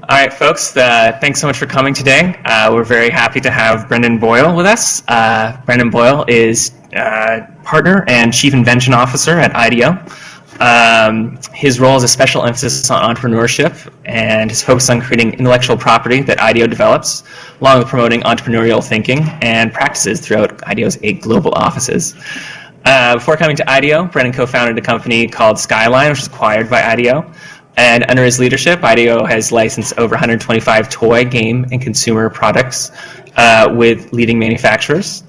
All right, folks, thanks so much for coming today. We're very happy to have Brendan Boyle with us. Brendan Boyle is partner and chief invention officer at IDEO. His role is a special emphasis on entrepreneurship and his focus on creating intellectual property that IDEO develops, along with promoting entrepreneurial thinking and practices throughout IDEO's 8 global offices. Before coming to IDEO, Brendan co-founded a company called Skyline, which was acquired by IDEO. And under his leadership, IDEO has licensed over 125 toy, game, and consumer products with leading manufacturers.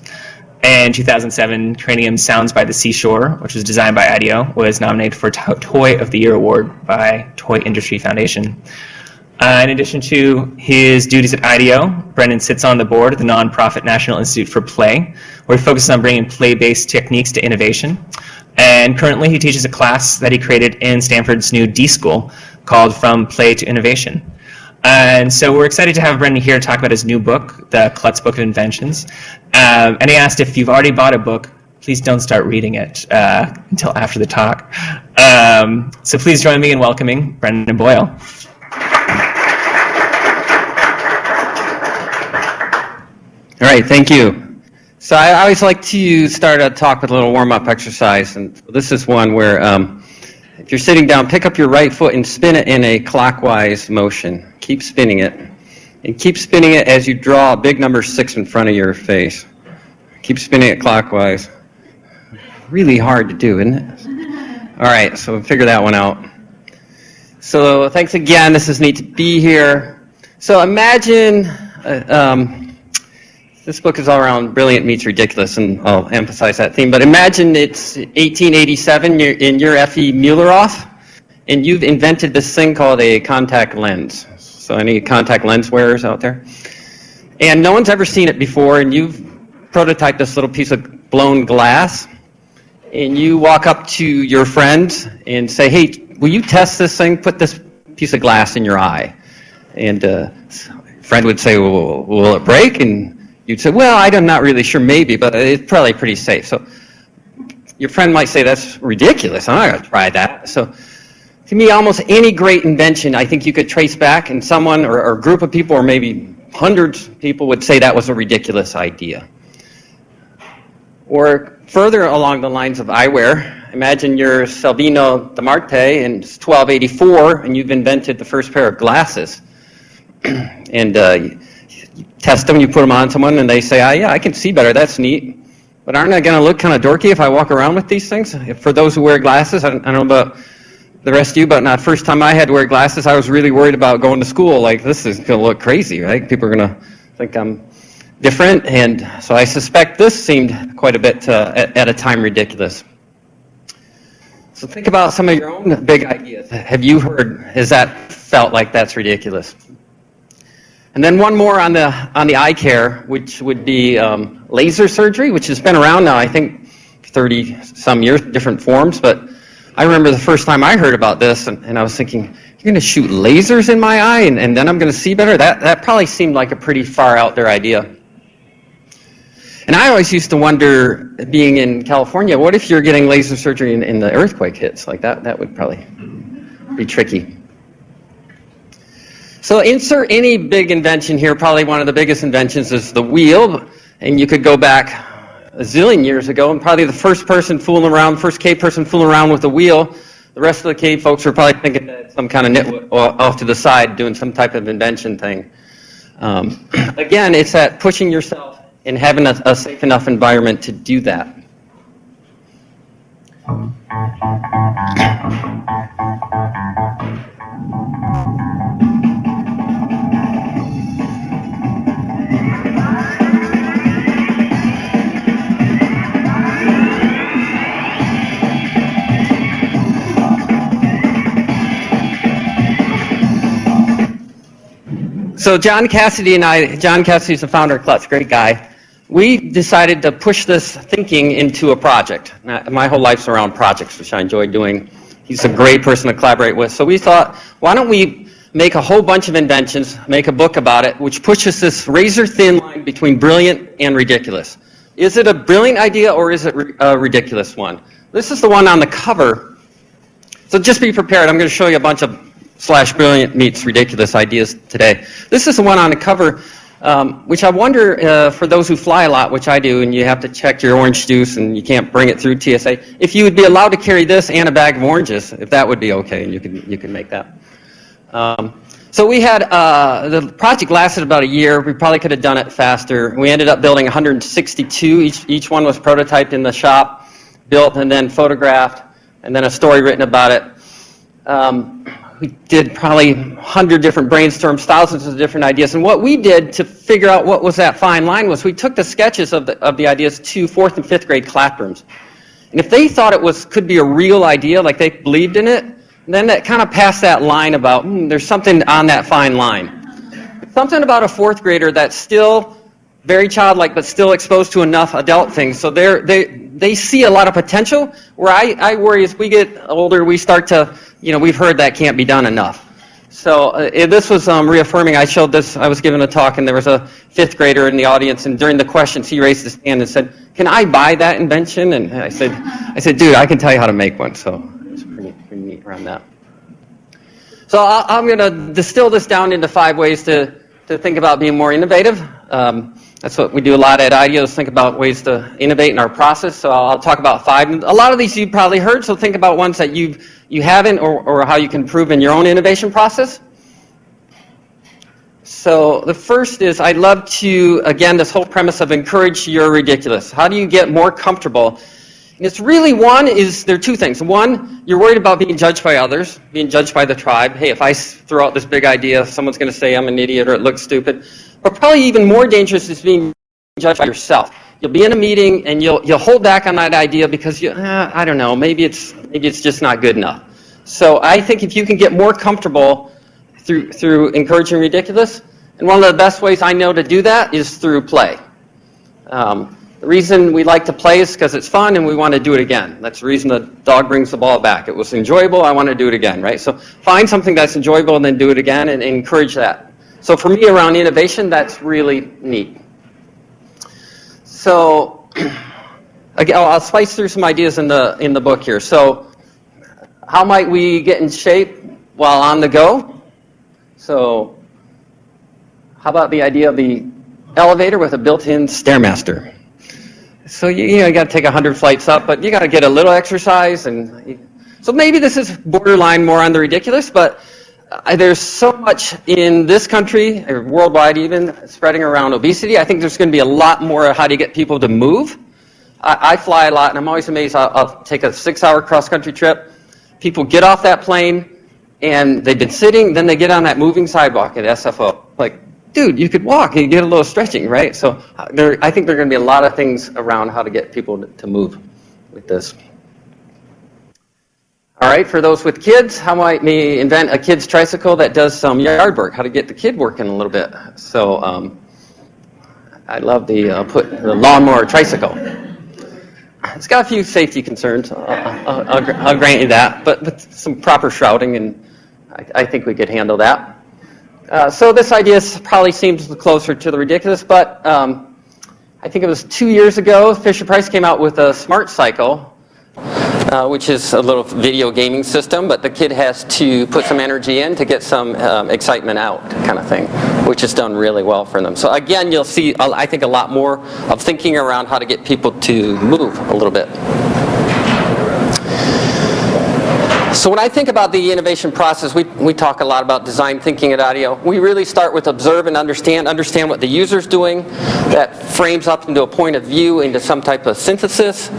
And in 2007, Cranium Sounds by the Seashore, which was designed by IDEO, was nominated for Toy of the Year Award by Toy Industry Foundation. In addition to his duties at IDEO, Brendan sits on the board of the nonprofit National Institute for Play, where he focuses on bringing play-based techniques to innovation. And currently he teaches a class that he created in Stanford's new D School called From Play to Innovation. And so we're excited to have Brendan here to talk about his new book, the Klutz Book of Inventions. And he asked if you've already bought a book, please don't start reading it until after the talk. So please join me in welcoming Brendan Boyle. All right, thank you. So I always like to start a talk with a little warm-up exercise, and this is one where if you're sitting down, pick up your right foot and spin it in a clockwise motion. Keep spinning it, and keep spinning it as you draw a big number 6 in front of your face. Keep spinning it clockwise. Really hard to do, isn't it? All right, so figure that one out. So thanks again. This is neat to be here. So imagine... This book is all around brilliant meets ridiculous, and I'll emphasize that theme. But imagine it's 1887, and you're F.E. Muelleroff, and you've invented this thing called a contact lens. So any contact lens wearers out there? And no one's ever seen it before, and you've prototyped this little piece of blown glass, and you walk up to your friend and say, hey, will you test this thing? Put this piece of glass in your eye. And friend would say, well, will it break? And you'd say, well, I'm not really sure, maybe, but it's probably pretty safe. So your friend might say, that's ridiculous. I'm not going to try that. So to me, almost any great invention, I think you could trace back, and someone or a group of people, or maybe hundreds of people would say that was a ridiculous idea. Or further along the lines of eyewear, imagine you're Salvino de Marte, and it's 1284, and you've invented the first pair of glasses. And you test them, you put them on someone, and they say, yeah, I can see better, that's neat. But aren't I going to look kind of dorky if I walk around with these things? For those who wear glasses, I don't know about the rest of you, but not first time I had to wear glasses, I was really worried about going to school. Like, this is going to look crazy, right? People are going to think I'm different, and so I suspect this seemed quite a bit, at a time, ridiculous. So think about some of your own big ideas. Have you heard, has that felt like that's ridiculous? And then one more on the eye care, which would be laser surgery, which has been around now, I think, 30-some years, different forms. But I remember the first time I heard about this, and I was thinking, you're going to shoot lasers in my eye, and then I'm going to see better? That probably seemed like a pretty far out there idea. And I always used to wonder, being in California, what if you're getting laser surgery and the earthquake hits? Like that would probably be tricky. So insert any big invention here. Probably one of the biggest inventions is the wheel. And you could go back a zillion years ago, and probably the first cave person fooling around with the wheel. The rest of the cave folks were probably thinking that some kind of nitwit off to the side doing some type of invention thing. Again, it's that pushing yourself and having a safe enough environment to do that. So John Cassidy and I, John Cassidy's the founder of Klutz, great guy. We decided to push this thinking into a project. My whole life's around projects, which I enjoy doing. He's a great person to collaborate with. So we thought, why don't we make a whole bunch of inventions, make a book about it, which pushes this razor-thin line between brilliant and ridiculous. Is it a brilliant idea or is it a ridiculous one? This is the one on the cover. So just be prepared. I'm going to show you a bunch of brilliant meets ridiculous ideas today. This is the one on the cover, which I wonder, for those who fly a lot, which I do, and you have to check your orange juice and you can't bring it through TSA, if you would be allowed to carry this and a bag of oranges, if that would be okay, and you can make that. So we had, the project lasted about a year. We probably could have done it faster. We ended up building 162. Each one was prototyped in the shop, built and then photographed, and then a story written about it. We did probably 100 different brainstorms, thousands of different ideas. And what we did to figure out what was that fine line was we took the sketches of the ideas to 4th and 5th grade classrooms. And if they thought it could be a real idea, like they believed in it, then that kind of passed that line about, there's something on that fine line. Something about a 4th grader that's still very childlike, but still exposed to enough adult things. So they see a lot of potential, where I worry as we get older, we start to, we've heard that can't be done enough. So this was reaffirming. I showed this, I was giving a talk, and there was a 5th grader in the audience, and during the questions, he raised his hand and said, "Can I buy that invention?" And I said, "Dude, I can tell you how to make one." So it's pretty neat around that. So I'm going to distill this down into 5 ways to think about being more innovative. That's what we do a lot at IDEO, is think about ways to innovate in our process. So I'll talk about 5. A lot of these you've probably heard, so think about ones that you haven't, or how you can improve in your own innovation process. So the first is, I'd love to, again, this whole premise of encourage your ridiculous. How do you get more comfortable? And it's really, there are 2 things. One, you're worried about being judged by others, being judged by the tribe. Hey, if I throw out this big idea, someone's going to say I'm an idiot or it looks stupid. But probably even more dangerous is being judged by yourself. You'll be in a meeting and you'll hold back on that idea because I don't know, maybe it's just not good enough. So I think if you can get more comfortable through encouraging ridiculous, and one of the best ways I know to do that is through play. The reason we like to play is because it's fun and we want to do it again. That's the reason the dog brings the ball back. It was enjoyable, I want to do it again, right? So find something that's enjoyable and then do it again, and encourage that. So for me, around innovation, that's really neat. So again, I'll slice through some ideas in the book here. So how might we get in shape while on the go? So how about the idea of the elevator with a built-in Stairmaster? So you got to take 100 flights up, but you got to get a little exercise. So maybe this is borderline more on the ridiculous, but there's so much in this country, or worldwide even, spreading around obesity. I think there's going to be a lot more how to get people to move. I fly a lot, and I'm always amazed. I'll take a 6-hour cross-country trip. People get off that plane, and they've been sitting, then they get on that moving sidewalk at SFO. Like, dude, you could walk and get a little stretching, right? So I think there are going to be a lot of things around how to get people to move with this. All right, for those with kids, how might we invent a kid's tricycle that does some yard work? How to get the kid working a little bit. So I love the lawnmower tricycle. It's got a few safety concerns. I'll grant you that, but with some proper shrouding, and I think we could handle that. So this idea probably seems closer to the ridiculous, but I think it was 2 years ago, Fisher-Price came out with a smart cycle, which is a little video gaming system, but the kid has to put some energy in to get some excitement out, kind of thing, which is done really well for them. So again, you'll see, I think, a lot more of thinking around how to get people to move a little bit. So when I think about the innovation process, we talk a lot about design thinking at IDEO. We really start with observe and understand what the user's doing. That frames up into a point of view, into some type of synthesis,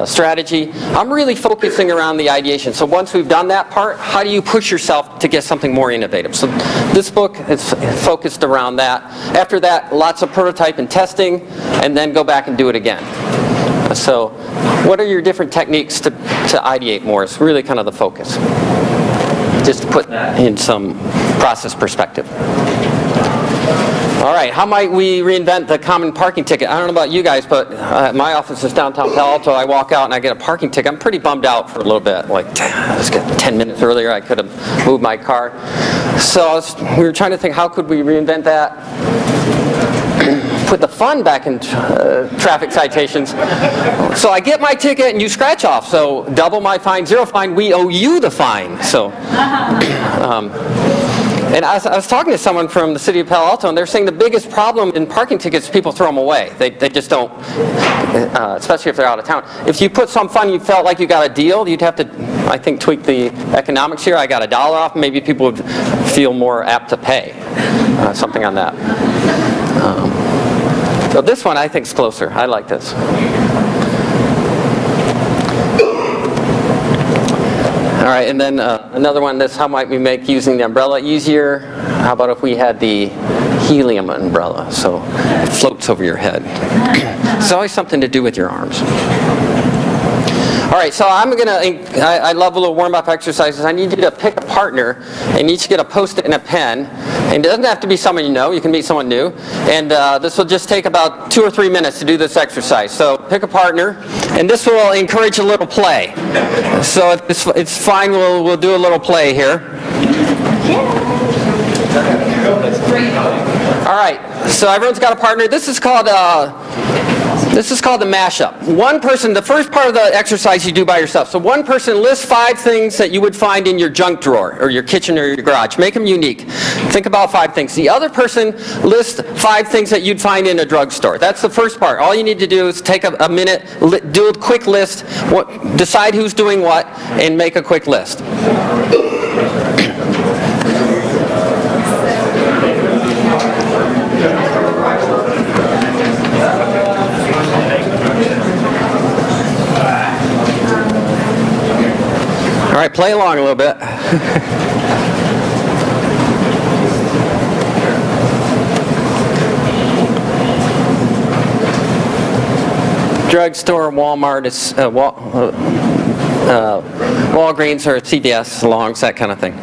strategy. I'm really focusing around the ideation. So once we've done that part, how do you push yourself to get something more innovative? So this book is focused around that. After that, lots of prototype and testing, and then go back and do it again. So what are your different techniques to ideate more? It's really kind of the focus. Just to put that in some process perspective. All right, how might we reinvent the common parking ticket? I don't know about you guys, but my office is downtown Palo Alto. I walk out and I get a parking ticket. I'm pretty bummed out for a little bit. Like, let's get 10 minutes earlier. I could have moved my car. So we were trying to think, how could we reinvent that? put the fun back in traffic citations. So I get my ticket and you scratch off. So double my fine, zero fine, we owe you the fine. So, and I was talking to someone from the city of Palo Alto, and they're saying the biggest problem in parking tickets is people throw them away. They just don't, especially if they're out of town. If you put some fun, you felt like you got a deal, you'd have to, I think, tweak the economics here. I got $1 off, maybe people would feel more apt to pay. Something on that. So this one I think is closer. I like this. All right, and then another one, this, how might we make using the umbrella easier? How about if we had the helium umbrella, so it floats over your head? It's always something to do with your arms. All right, so I love little warm-up exercises. I need you to pick a partner and each get a Post-it and a pen. And it doesn't have to be someone you know. You can meet someone new. And this will just take about 2 or 3 minutes to do this exercise. So pick a partner, and this will encourage a little play. So if it's fine, we'll do a little play here. All right, so everyone's got a partner. This is called the mashup. One person, the first part of the exercise you do by yourself. So one person lists 5 things that you would find in your junk drawer or your kitchen or your garage. Make them unique. Think about 5 things. The other person lists 5 things that you'd find in a drugstore. That's the first part. All you need to do is take a minute, do a quick list, decide who's doing what, and make a quick list. All right, play along a little bit. Drugstore, Walmart, Walgreens or CVS, Longs, that kind of thing.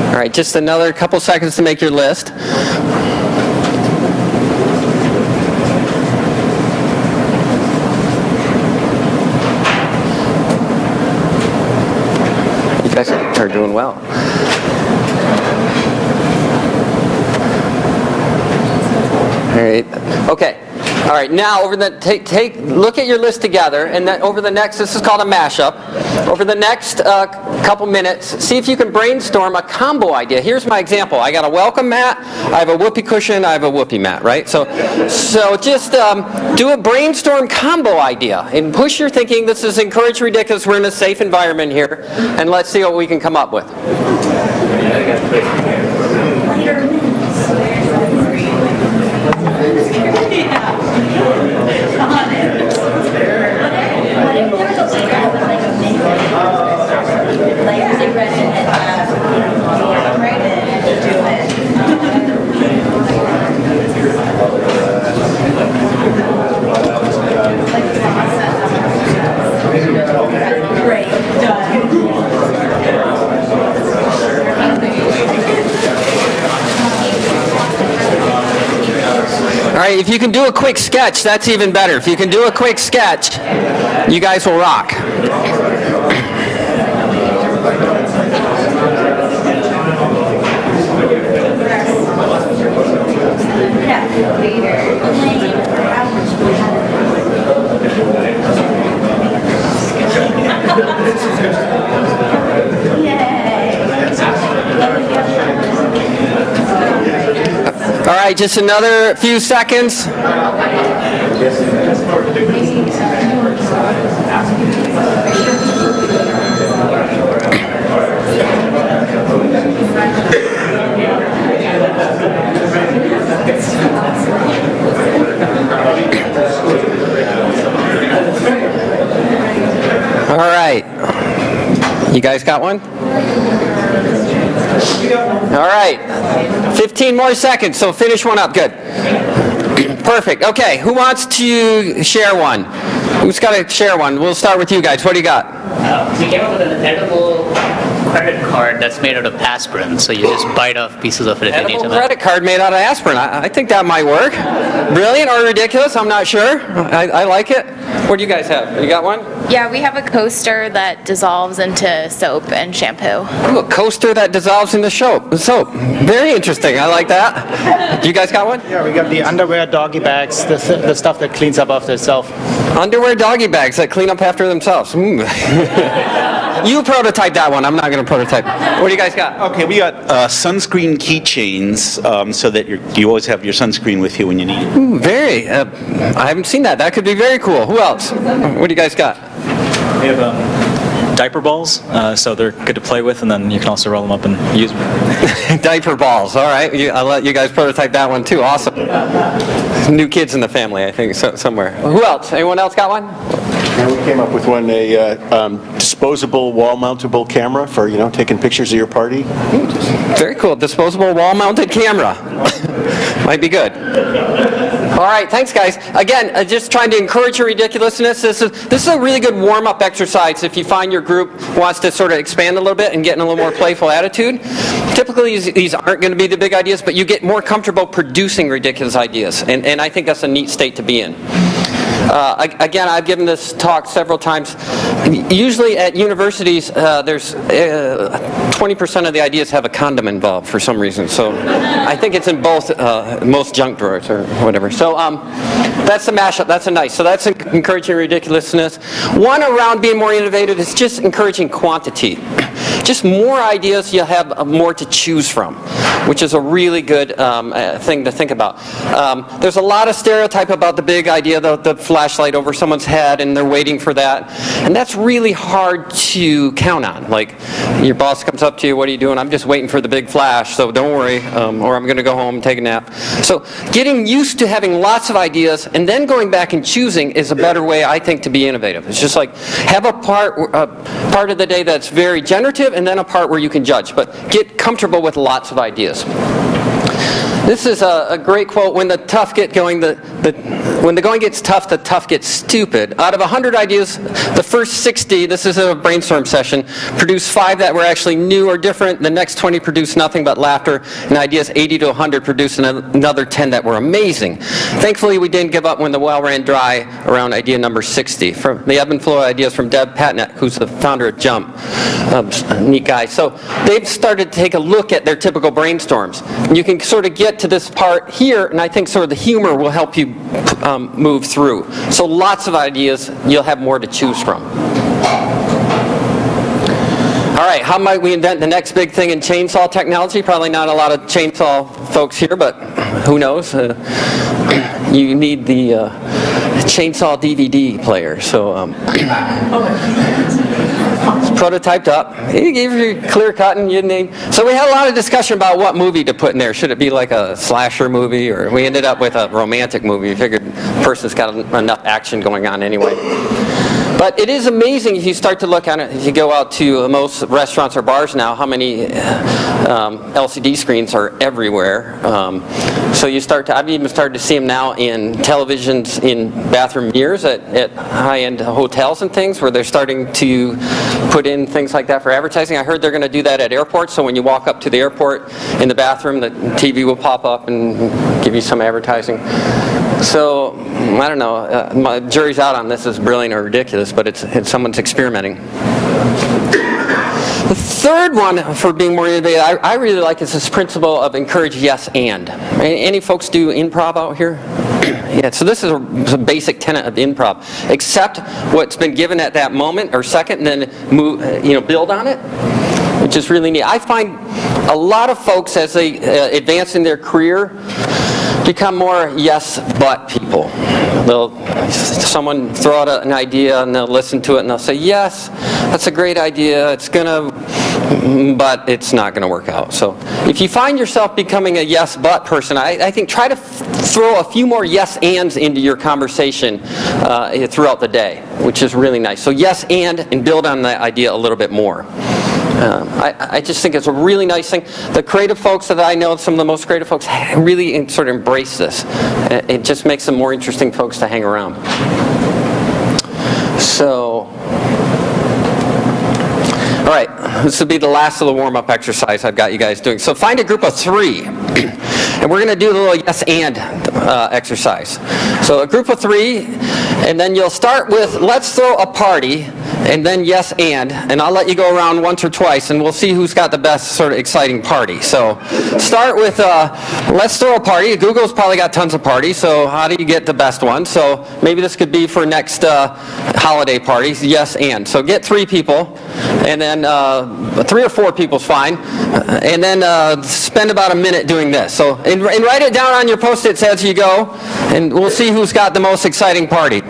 All right, just another couple seconds to make your list. You guys are doing well. All right. Okay. All right. Now, look at your list together, and then over the next, this is called a mashup. Over the next couple minutes, see if you can brainstorm a combo idea. Here's my example. I got a welcome mat. I have a whoopee cushion. I have a whoopee mat. Right. So just do a brainstorm combo idea and push your thinking. This is encourage ridiculous. We're in a safe environment here, and let's see what we can come up with. All right, if you can do a quick sketch, that's even better. If you can do a quick sketch, you guys will rock. All right, just another few seconds. All right. You guys got one? All right. 15 more seconds, so finish one up. Good. Perfect. Okay, who wants to share one? Who's got to share one? We'll start with you guys. What do you got? We came up with an editable credit card that's made out of aspirin, so you just bite off pieces of it if you need Edible to. credit card made out of aspirin. I think that might work. Brilliant or ridiculous? I'm not sure. I like it. What do you guys have? You got one? Yeah, we have a coaster that dissolves into soap and shampoo. Ooh, a coaster that dissolves into soap. Very interesting. I like that. You guys got one? Yeah, we got the underwear doggy bags, the stuff that cleans up after itself. Underwear doggy bags that clean up after themselves. You prototype that one. I'm not going to prototype. What do you guys got? Okay, we got sunscreen keychains so that you always have your sunscreen with you when you need it. Ooh, very. I haven't seen that. That could be very cool. Who else? What do you guys got? We have diaper balls, so they're good to play with, and then you can also roll them up and use them. Diaper balls. All right. I'll let you guys prototype that one too. Awesome. New kids in the family, I think, somewhere. Who else? Anyone else got one? Yeah, we came up with one, a disposable wall-mountable camera for, taking pictures of your party. Very cool. Disposable wall-mounted camera. Might be good. All right, thanks, guys. Again, just trying to encourage your ridiculousness. This is a really good warm-up exercise if you find your group wants to sort of expand a little bit and get in a little more playful attitude. Typically, these aren't going to be the big ideas, but you get more comfortable producing ridiculous ideas, and I think that's a neat state to be in. Again, I've given this talk several times. Usually at universities, there's 20% of the ideas have a condom involved for some reason. So I think it's in both most junk drawers or whatever. So that's the mashup. That's a nice. So that's encouraging ridiculousness. One around being more innovative is just encouraging quantity. Just more ideas, you'll have more to choose from, which is a really good thing to think about. There's a lot of stereotype about the big idea, the flashlight over someone's head, and they're waiting for that. And that's really hard to count on. Like, your boss comes up to you, what are you doing? I'm just waiting for the big flash, so don't worry, or I'm going to go home and take a nap. So getting used to having lots of ideas and then going back and choosing is a better way, I think, to be innovative. It's just like, have a part of the day that's very generative, and then a part where you can judge. But get comfortable with lots of ideas. This is a great quote. When the tough get going, when the going gets tough, the tough gets stupid. Out of 100 ideas, the first 60, this is a brainstorm session, produce 5 that were actually new or different. The next 20 produced nothing but laughter. And ideas 80 to 100 produced another 10 that were amazing. Thankfully, we didn't give up when the well ran dry around idea number 60. From the ebb and flow ideas from Deb Patnack, who's the founder of Jump. Neat guy. So they've started to take a look at their typical brainstorms. And you can sort of get to this part here, and I think sort of the humor will help you move through. So lots of ideas, you'll have more to choose from. All right, how might we invent the next big thing in chainsaw technology? Probably not a lot of chainsaw folks here, but who knows? You need the chainsaw DVD player. So it's prototyped up. You gave you clear cut and you name. So we had a lot of discussion about what movie to put in there. Should it be like a slasher movie, or we ended up with a romantic movie. We figured the person's got enough action going on anyway. But it is amazing if you start to look at it, if you go out to most restaurants or bars now, how many LCD screens are everywhere. So you I've even started to see them now in televisions in bathroom mirrors at high-end hotels and things, where they're starting to put in things like that for advertising. I heard they're going to do that at airports, so when you walk up to the airport in the bathroom, the TV will pop up and give you some advertising. So, I don't know, my jury's out on this is brilliant or ridiculous, but it's someone's experimenting. The third one for being more innovative, I really like is this principle of encourage yes and. Any folks do improv out here? Yeah, so this is a basic tenet of improv. Accept what's been given at that moment or second, and then move, build on it, which is really neat. I find a lot of folks, as they advance in their career, become more yes but people. Someone throw out an idea and they'll listen to it and they'll say, yes, that's a great idea, but it's not going to work out. So if you find yourself becoming a yes but person, I think try to throw a few more yes ands into your conversation throughout the day, which is really nice. So yes and build on that idea a little bit more. I just think it's a really nice thing. The creative folks that I know, some of the most creative folks, really sort of embrace this. It just makes them more interesting folks to hang around. So, all right, This will be the last of the warm-up exercise I've got you guys doing. So find a group of 3, and we're going to do the little yes and exercise. So a group of 3, and then you'll start with let's throw a party, and then yes and I'll let you go around once or twice, and we'll see who's got the best sort of exciting party. So start with let's throw a party. Google's probably got tons of parties, so how do you get the best one? So maybe this could be for next holiday parties, yes and. So get 3 people, and then 3 or 4 people's fine, and then spend about a minute doing this. So and write it down on your Post-its as you go, and we'll see who's got the most exciting party.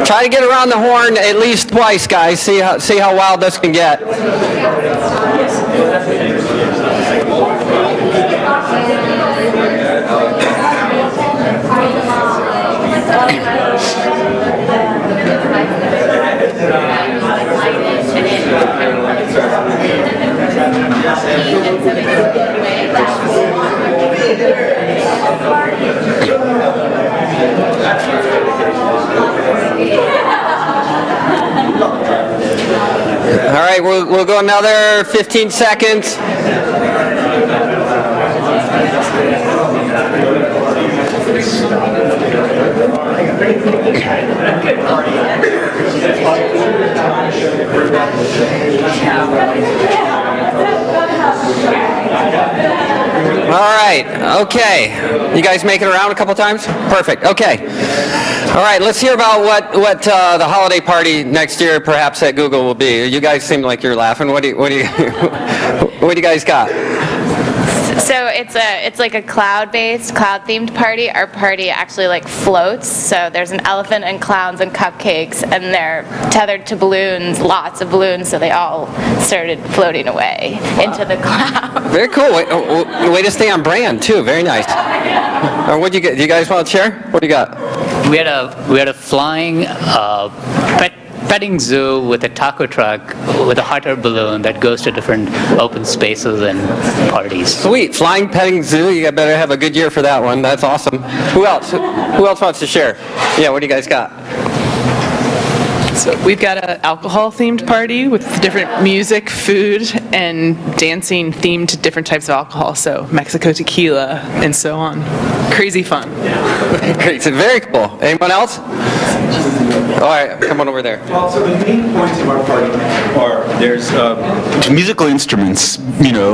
Try to get around the horn at least twice, guys. See how wild this can get. All right, we'll go another 15 seconds. All right, okay. You guys make it around a couple times? Perfect, okay. All right, let's hear about what the holiday party next year perhaps at Google will be. You guys seem like you're laughing. What do you what do you guys got? So it's like a cloud-based, cloud-themed party. Our party actually like floats. So there's an elephant and clowns and cupcakes, and they're tethered to balloons, lots of balloons. So they all started floating away into the cloud. Very cool. Way to stay on brand too. Very nice. What do you get? Do you guys want to share? What do you got? We had a flying petting zoo with a taco truck with a hot air balloon that goes to different open spaces and parties. Sweet. Flying petting zoo. You better have a good year for that one. That's awesome. Who else? Who else wants to share? Yeah, what do you guys got? So we've got an alcohol-themed party with different music, food, and dancing themed to different types of alcohol. So Mexico tequila and so on. Crazy fun. Great. So very cool. Anyone else? All right, come on over there. Well, so the main points of our party are there's musical instruments,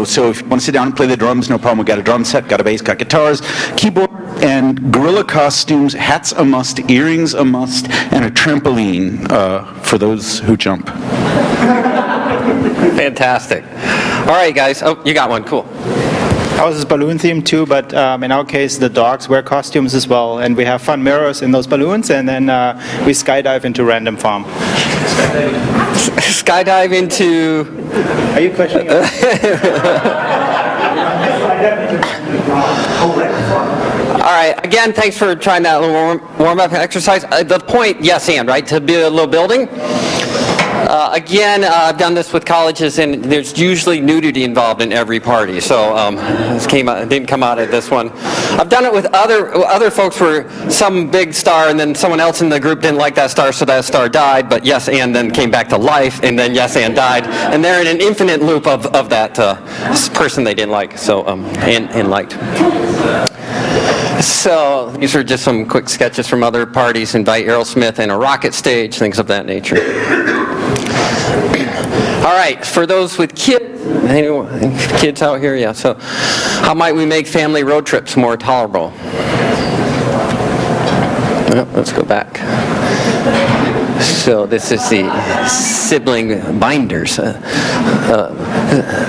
so if you want to sit down and play the drums, no problem. We got a drum set, got a bass, got guitars, keyboard, and gorilla costumes, hats a must, earrings a must, and a trampoline for those who jump. Fantastic. All right, guys. Oh, you got one. Cool. Ours is balloon themed too, but in our case, the dogs wear costumes as well, and we have fun mirrors in those balloons, and then we skydive into random farm. Skydive into... Are you questioning? All right. Again, thanks for trying that little warm-up exercise. The point, yes, and right, to build a little building. Again, I've done this with colleges, and there's usually nudity involved in every party. So this didn't come out of this one. I've done it with other folks where some big star, and then someone else in the group didn't like that star, so that star died. But yes, and then came back to life, and then yes, and died, and they're in an infinite loop of that person they didn't like. So and liked. So these are just some quick sketches from other parties. Invite Aerosmith and a rocket stage, things of that nature. All right, for those with kids, anyone, kids out here, yeah. So, how might we make family road trips more tolerable? Let's go back. So this is the sibling binders.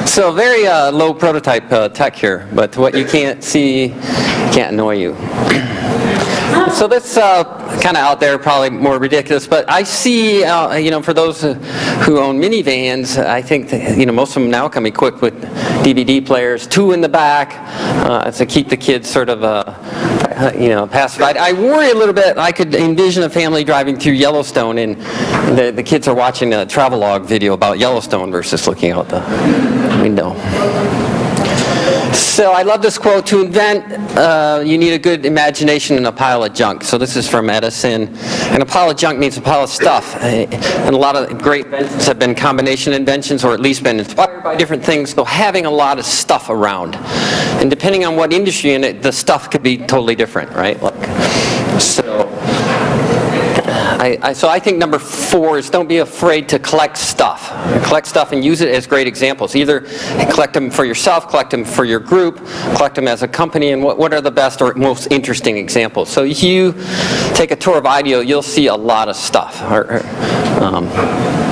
So very low prototype tech here, but what you can't see can't annoy you. So that's kind of out there, probably more ridiculous, but I see, for those who own minivans, I think that, most of them now come equipped with DVD players, 2 in the back, to keep the kids sort of, pacified. I worry a little bit. I could envision a family driving through Yellowstone and the kids are watching a travelogue video about Yellowstone versus looking out the window. So I love this quote: to invent, you need a good imagination and a pile of junk. So this is from Edison. And a pile of junk means a pile of stuff. And a lot of great inventions have been combination inventions, or at least been inspired by different things. So having a lot of stuff around. And depending on what industry in it, the stuff could be totally different, right? So I think number 4 is don't be afraid to collect stuff. Collect stuff and use it as great examples. Either collect them for yourself, collect them for your group, collect them as a company, and what are the best or most interesting examples. So if you take a tour of IDEO, you'll see a lot of stuff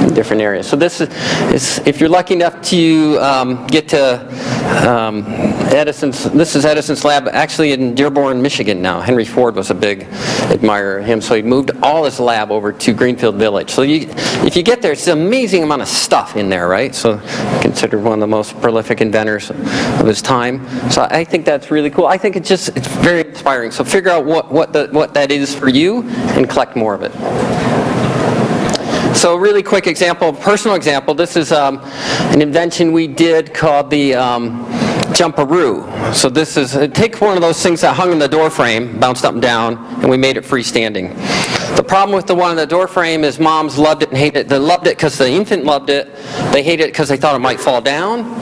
in different areas. So this is if you're lucky enough to get to this is Edison's lab, actually in Dearborn, Michigan now. Henry Ford was a big admirer of him, so he moved all his lab over to Greenfield Village. So if you get there, it's an amazing amount of stuff in there, right? So considered one of the most prolific inventors of his time. So I think that's really cool. I think it's very inspiring. So figure out what that is for you and collect more of it. So a really quick example, personal example. This is an invention we did called the jumperoo. So this is, take one of those things that hung in the door frame, bounced up and down, and we made it freestanding. The problem with the one in the door frame is moms loved it and hated it. They loved it because the infant loved it. They hated it because they thought it might fall down.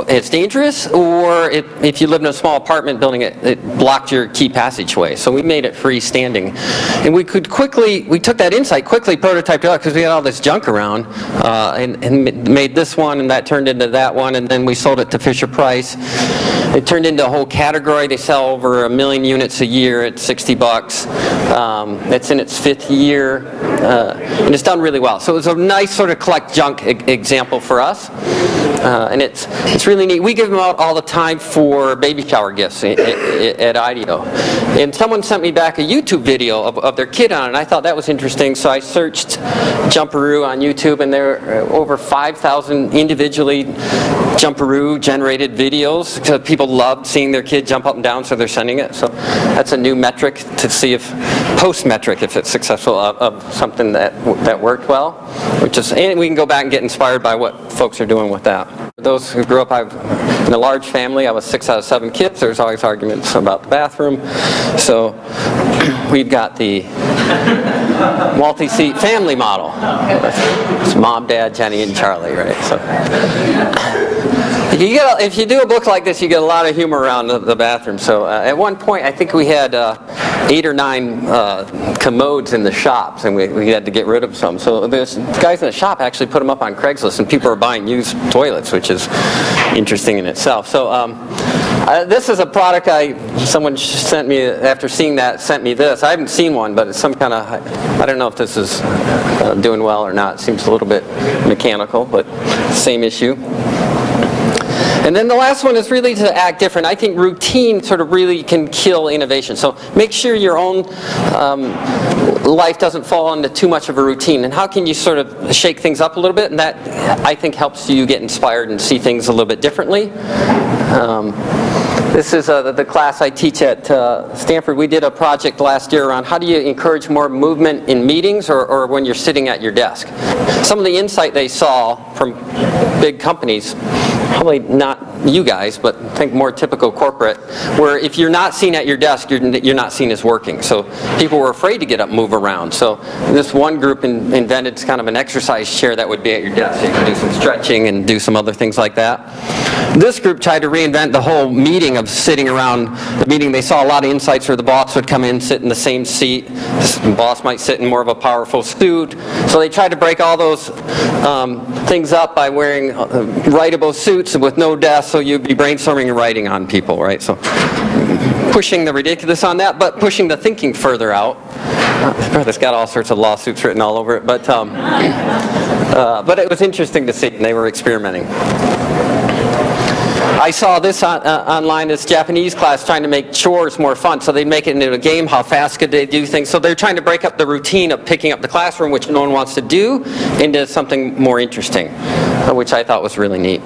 It's dangerous, or if you lived in a small apartment building, it blocked your key passageway. So we made it freestanding. And we took that insight, quickly prototyped it out because we had all this junk around, and made this one, and that turned into that one, and then we sold it to Fisher-Price. It turned into a whole category. They sell over 1 million units a year at $60. It's in its 5th year, and it's done really well. So it was a nice sort of collect junk example for us. And it's really neat. We give them out all the time for baby shower gifts at IDEO. And someone sent me back a YouTube video of their kid on it, and I thought that was interesting. So I searched Jumperoo on YouTube, and there are over 5,000 individually Jumperoo generated videos. So people loved seeing their kid jump up and down, so they're sending it. So that's a new metric to see post metric if it's successful of something that worked well. And we can go back and get inspired by what folks are doing with that. For those who grew up in a large family, I was 6 out of 7 kids. There's always arguments about the bathroom. So we've got the multi-seat family model. It's Mom, Dad, Jenny, and Charlie, right? So if you do a book like this, you get a lot of humor around the bathroom. So at one point, I think we had 8 or 9 commodes in the shops, and we had to get rid of some. So the guys in the shop actually put them up on Craigslist, and people are buying used toilets, which is interesting in itself. So this is a product someone sent me after seeing that. Sent me this. I haven't seen one, but it's some kind of, I don't know if this is doing well or not. It seems a little bit mechanical, but same issue. And then the last one is really to act different. I think routine sort of really can kill innovation. So make sure your own life doesn't fall into too much of a routine. And how can you sort of shake things up a little bit? And that, I think, helps you get inspired and see things a little bit differently. This is the class I teach at Stanford. We did a project last year around how do you encourage more movement in meetings or when you're sitting at your desk. Some of the insight they saw from big companies, probably not you guys, but think more typical corporate, where if you're not seen at your desk, you're not seen as working. So people were afraid to get up and move around. So this one group invented kind of an exercise chair that would be at your desk. You could do some stretching and do some other things like that. This group tried to reinvent the whole meeting of sitting around the meeting. They saw a lot of insights where the boss would come in, sit in the same seat. The boss might sit in more of a powerful suit. So they tried to break all those things up by wearing writable suits with no desk, so you'd be brainstorming and writing on people, right? So pushing the ridiculous on that, but pushing the thinking further out. It's got all sorts of lawsuits written all over it, but it was interesting to see, and they were experimenting. I saw this online, this Japanese class trying to make chores more fun, so they'd make it into a game. How fast could they do things? So they're trying to break up the routine of picking up the classroom, which no one wants to do, into something more interesting, which I thought was really neat.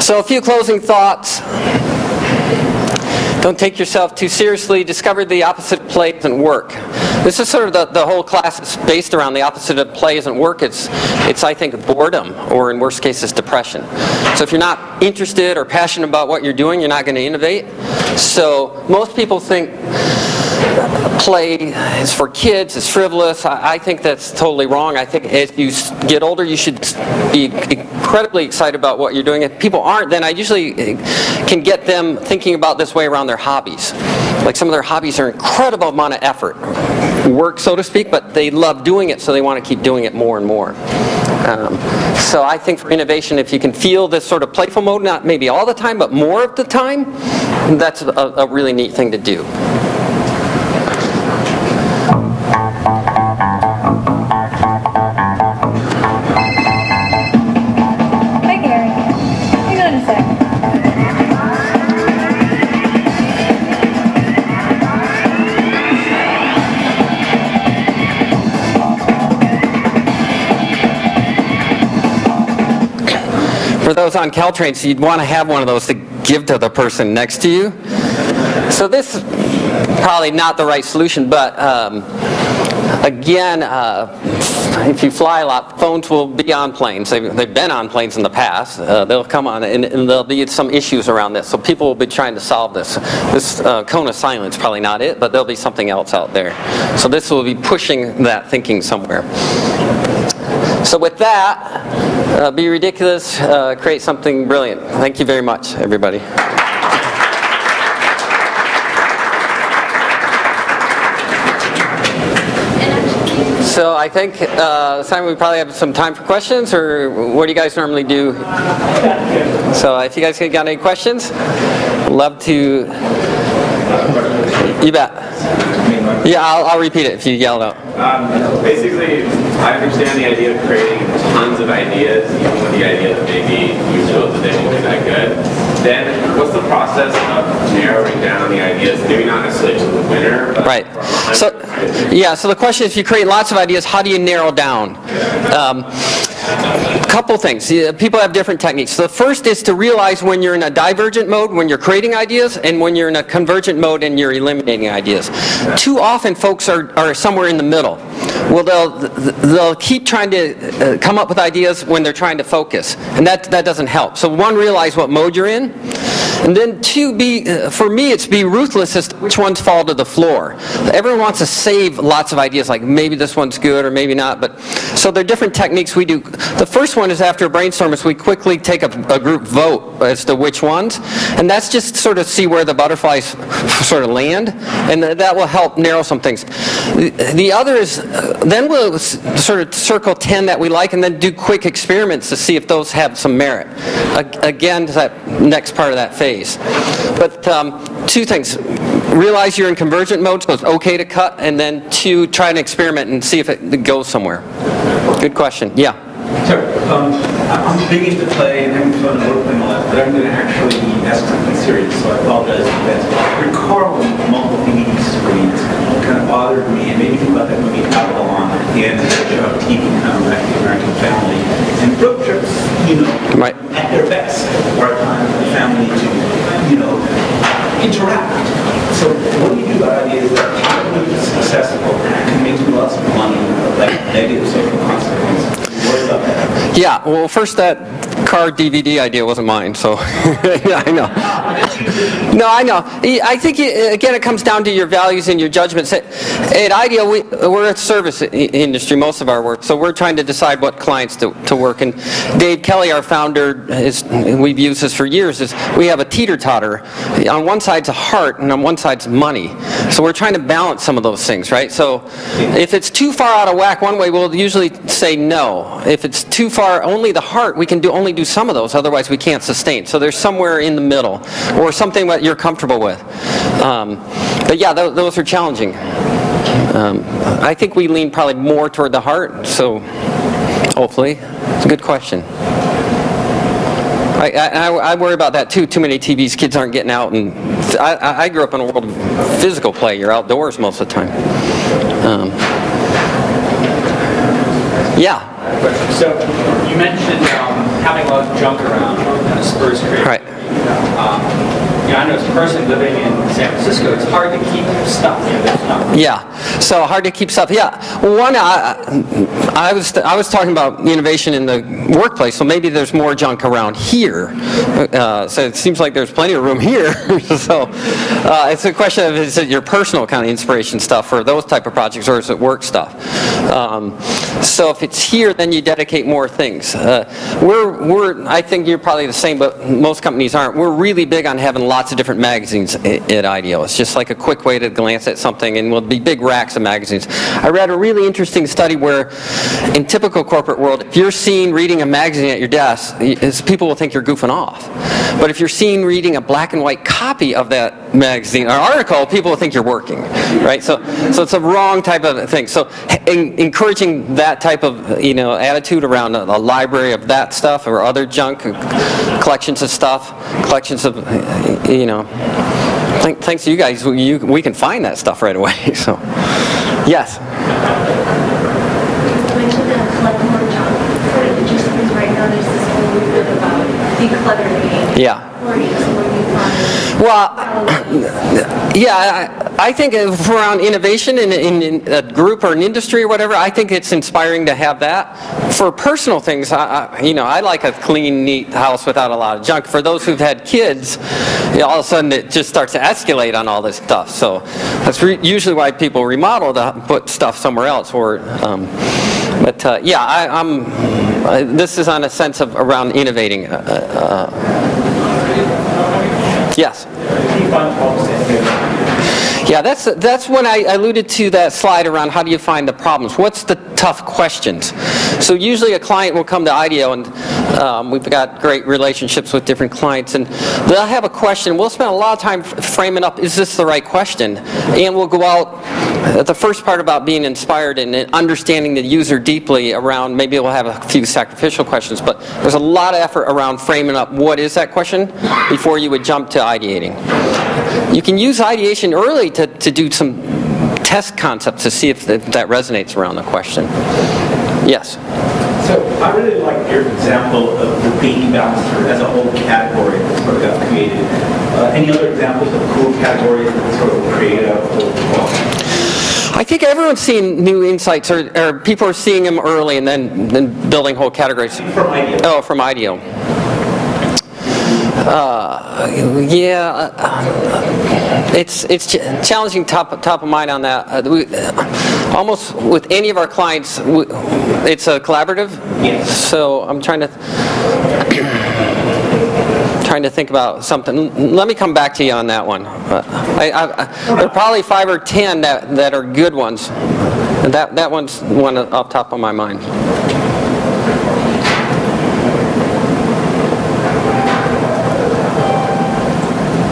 So a few closing thoughts. Don't take yourself too seriously. Discover the opposite of play doesn't work. This is sort of the whole class is based around the opposite of play doesn't work. It's I think, boredom, or in worst cases, depression. So if you're not interested or passionate about what you're doing, you're not going to innovate. So most people think play is for kids, it's frivolous. I think that's totally wrong. I think as you get older, you should be incredibly excited about what you're doing. If people aren't, then I usually can get them thinking about this way around their hobbies. Like some of their hobbies are an incredible amount of effort, work, so to speak, but they love doing it, so they want to keep doing it more and more. So I think for innovation, if you can feel this sort of playful mode, not maybe all the time, but more of the time, that's a really neat thing to do. For those on Caltrains, you'd want to have one of those to give to the person next to you. So this is probably not the right solution, but again, if you fly a lot, phones will be on planes. They've been on planes in the past. They'll come on, and there'll be some issues around this. So people will be trying to solve this. This cone of silence is probably not it, but there'll be something else out there. So this will be pushing that thinking somewhere. So with that, be ridiculous, create something brilliant. Thank you very much, everybody. So I think, Simon, we probably have some time for questions, or what do you guys normally do? So if you guys got any questions, love to. You bet. Yeah, I'll repeat it if you yell it out. Basically, I understand the idea of creating tons of ideas, even with the idea that maybe you feel that they won't be that good. Then, what's the process of narrowing down the ideas? Maybe not necessarily to the winner, but right. So the question is, if you create lots of ideas, how do you narrow down? Couple things. People have different techniques. The first is to realize when you're in a divergent mode, when you're creating ideas, and when you're in a convergent mode and you're eliminating ideas. Too often folks are somewhere in the middle. Well, they'll keep trying to come up with ideas when they're trying to focus, and that doesn't help. So one, realize what mode you're in. And then two, for me, it's be ruthless as to which ones fall to the floor. Everyone wants to save lots of ideas, like maybe this one's good or maybe not. But so there are different techniques we do. The first one is after a brainstorm is we quickly take a group vote as to which ones. And that's just sort of see where the butterflies sort of land. And that will help narrow some things. The other is, then we'll sort of circle 10 that we like and then do quick experiments to see if those have some merit. Again, that next part of that phase. But two things. Realize you're in convergent mode, so it's okay to cut, and then two, try an experiment and see if it goes somewhere. Good question. Yeah? Sorry. I'm big into play and having fun and role-playing all that, but I'm going to actually ask something serious, so I apologize in advance. Your car with multiple DVD screens kind of bothered me, and made me think about that movie Avalon at the end of the show, TV kind of like the American family. And road trips, right, at their best, are a time for the family to, interact. So what do you do about ideas that are highly successful and can make you lots of money, like negative social consequences? Yeah, well, first that car DVD idea wasn't mine, so yeah, I know. No, I know. I think, again, it comes down to your values and your judgments. At IDEO, we're a service industry, most of our work, so we're trying to decide what clients to work. And Dave Kelly, our founder, we've used this for years, is we have a teeter-totter. On one side's a heart, and on one side's money. So we're trying to balance some of those things, right? So if it's too far out of whack one way, we'll usually say no. If it's too far, only the heart, we can only do some of those, otherwise we can't sustain. So there's somewhere in the middle, or something that you're comfortable with. But yeah, those are challenging. I think we lean probably more toward the heart, so hopefully. It's a good question. I worry about that too. Too many TVs, kids aren't getting out, and I grew up in a world of physical play. You're outdoors most of the time. Yeah. So you mentioned having a lot of junk around kind of spurs creativity. Right. I know as a person living in San Francisco, it's hard to keep stuff. Yeah, so hard to keep stuff. Yeah, one, I was talking about innovation in the workplace, so maybe there's more junk around here. So it seems like there's plenty of room here. So it's a question of, is it your personal kind of inspiration stuff for those type of projects, or is it work stuff? So if it's here, then you dedicate more things. I think you're probably the same, but most companies aren't. We're really big on having lots of different magazines at IDEO. It's just like a quick way to glance at something, and we'll be big racks of magazines. I read a really interesting study where, in typical corporate world, if you're seen reading a magazine at your desk, people will think you're goofing off. But if you're seen reading a black and white copy of that magazine or article, people will think you're working, right? So it's a wrong type of thing. So encouraging that type of attitude around a library of that stuff or other junk, collections of stuff, collections of thanks to you guys, we can find that stuff right away. So, yes. You mentioned collect more junk. What are the gist of things right now? There's this whole movement about decluttering. Yeah. Well, yeah, I think around innovation in a group or an industry or whatever, I think it's inspiring to have that. For personal things, I like a clean, neat house without a lot of junk. For those who've had kids, all of a sudden it just starts to escalate on all this stuff. So that's usually why people remodel, to put stuff somewhere else. This is on a sense of around innovating. Yes. Yeah, that's when I alluded to that slide around how do you find the problems. What's the tough questions? So usually a client will come to IDEO, and we've got great relationships with different clients, and they'll have a question. We'll spend a lot of time framing up, is this the right question? And we'll go out at the first part about being inspired and understanding the user deeply around, maybe we'll have a few sacrificial questions, but there's a lot of effort around framing up what is that question before you would jump to ideating. You can use ideation early to do some test concepts to see if that resonates around the question. Yes? So I really like your example of the baby bouncer as a whole category that sort of got created. Any other examples of cool categories that sort of created out of the whole? I think everyone's seeing new insights, or people are seeing them early and then building whole categories. From IDEO. Oh, from IDEO. It's challenging top of mind on that. Almost with any of our clients, it's a collaborative. Yes. So I'm trying to think about something. Let me come back to you on that one. There are probably 5 or 10 that are good ones. That one's one off top of my mind.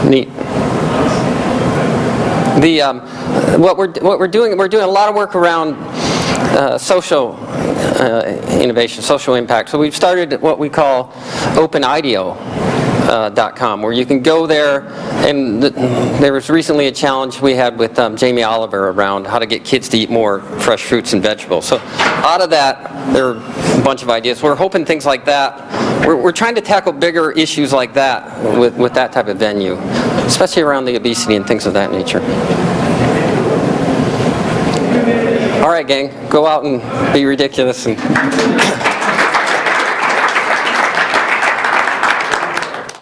Neat. What we're doing a lot of work around social innovation, social impact. So we've started what we call OpenIDEO.com, where you can go there, and there was recently a challenge we had with Jamie Oliver around how to get kids to eat more fresh fruits and vegetables. So out of that, there are a bunch of ideas. We're hoping things like that. We're trying to tackle bigger issues like that with that type of venue, especially around the obesity and things of that nature. All right, gang, go out and be ridiculous and